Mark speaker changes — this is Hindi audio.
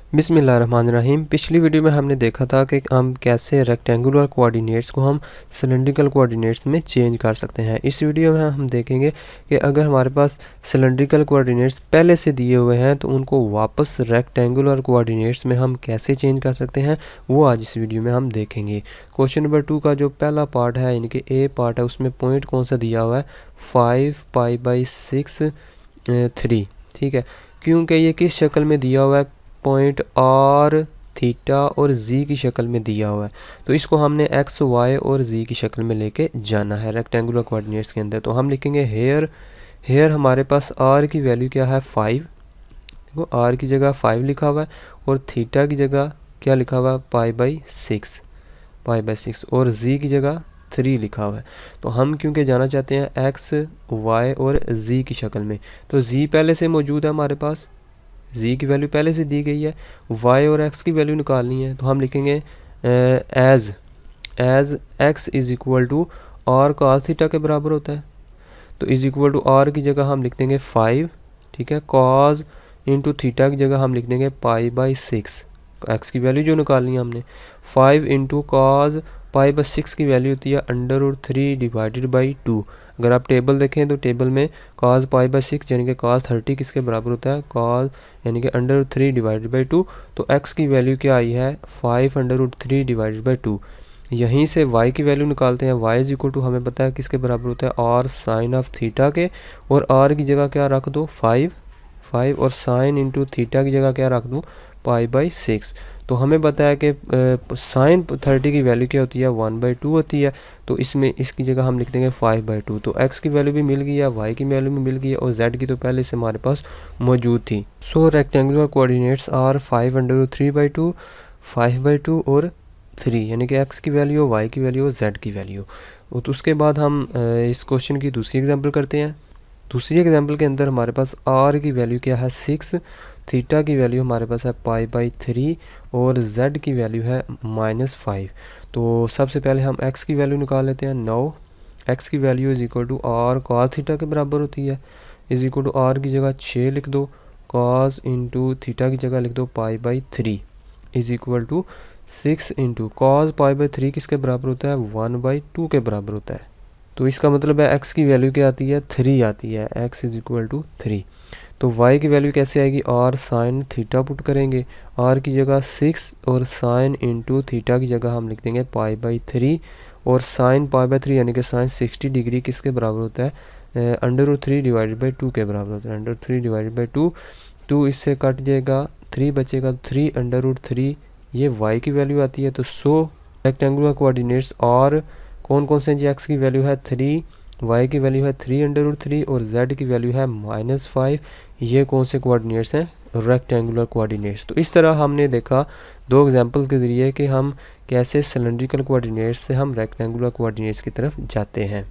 Speaker 1: बिस्मिल्लाहिर्रहमानिर्रहीम। पिछली वीडियो में हमने देखा था कि हम कैसे रेक्टेंगुलर कोऑर्डिनेट्स को हम सिलेंड्रिकल कोऑर्डिनेट्स में चेंज कर सकते हैं। इस वीडियो में हम देखेंगे कि अगर हमारे पास सिलेंड्रिकल कोऑर्डिनेट्स पहले से दिए हुए हैं तो उनको वापस रेक्टेंगुलर कोऑर्डिनेट्स में हम कैसे चेंज कर सकते हैं, वो आज इस वीडियो में हम देखेंगे। क्वेश्चन नंबर 2 का जो पहला पार्ट है यानी कि ए पार्ट है, उसमें पॉइंट कौन सा दिया हुआ है 5π/6 3। ठीक है, क्योंकि ये किस शक्ल में दिया हुआ है, पॉइंट आर, थीटा और जी की शक्ल में दिया हुआ है। तो इसको हमने एक्स, वाई और जी की शक्ल में लेके जाना है रेक्टेंगुलर कोऑर्डिनेट्स के अंदर। तो हम लिखेंगे हेयर हमारे पास आर की वैल्यू क्या है 5। देखो आर की जगह 5 लिखा हुआ है और थीटा की जगह क्या लिखा हुआ है π/6 और जी की जगह 3 लिखा हुआ है। तो हम क्योंकि जाना चाहते हैं एक्स, वाई और जी की शक्ल में, तो जी पहले से मौजूद है हमारे पास, जी की वैल्यू पहले से दी गई है, वाई और एक्स की वैल्यू निकालनी है। तो हम लिखेंगे as x is equal to r cos theta के बराबर होता है। तो इज इक्वल टू आर की जगह हम लिख देंगे 5। ठीक है, कॉस इंटू थीटा की जगह हम लिख देंगे π/6। एक्स की वैल्यू जो निकालनी है हमने 5 इंटू कॉस π/6 की वैल्यू होती है √3/2। अगर आप टेबल देखें तो टेबल में cos π/6 यानी कि cos 30 किसके बराबर होता है, cos यानी कि √3/2। तो x की वैल्यू क्या आई है 5√3/2। यहीं से y की वैल्यू निकालते हैं। y इज इक्वल टू हमें पता है किसके बराबर होता है r साइन ऑफ थीटा के, और r की जगह क्या रख दो 5 और साइन इंटू थीटा की जगह क्या रख दो π/6। तो हमें पता है कि साइन 30 की वैल्यू क्या होती है 1/2 होती है। तो इसमें इसकी जगह हम लिख देंगे 5/2। तो x की वैल्यू भी मिल गई है, y की वैल्यू भी मिल गई है और z की तो पहले से हमारे पास मौजूद थी। सो रेक्टेंगुलर कोऑर्डिनेट्स आर 5/3/2, 5/2 और 3 यानी कि x की वैल्यू, y की वैल्यू और z की वैल्यू। तो उसके बाद हम इस क्वेश्चन की दूसरी एग्जाम्पल करते हैं। दूसरी एग्जाम्पल के अंदर हमारे पास r की वैल्यू क्या है 6, थीटा की वैल्यू हमारे पास है π/3 और z की वैल्यू है -5। तो सबसे पहले हम x की वैल्यू निकाल लेते हैं। नाउ x की value is equal to r cos theta के बराबर होती है, इज इक्वल टू r की जगह 6 लिख दो, cos इंटू थीटा की जगह लिख दो π/3 is equal to 6 into cos π/3 किसके बराबर होता है 1/2 के बराबर होता है। तो इसका मतलब है x की वैल्यू क्या आती है 3 आती है, x इज इक्वल टू 3। तो y की वैल्यू कैसे आएगी, r साइन थीटा पुट करेंगे, r की जगह 6 और साइन इंटू थीटा की जगह हम लिख देंगे π/3 और साइन π/3 यानी कि साइन 60 डिग्री किसके बराबर होता है √3/2 के बराबर होता है, √3/2। तो इससे कट जाएगा 3 बचेगा, 3/3 ये y की वैल्यू आती है। तो सो रेक्टेंगुलर कोऑर्डिनेट्स और कौन कौन से हैं, x की वैल्यू है 3, y की वैल्यू है 3/3 और z की वैल्यू है -5। ये कौन से कोऑर्डिनेट्स हैं, रेक्टेंगुलर कोऑर्डिनेट्स। तो इस तरह हमने देखा दो एग्जांपल्स के ज़रिए कि हम कैसे सिलेंड्रिकल कोऑर्डिनेट्स से हम रेक्टेंगुलर कोऑर्डिनेट्स की तरफ जाते हैं।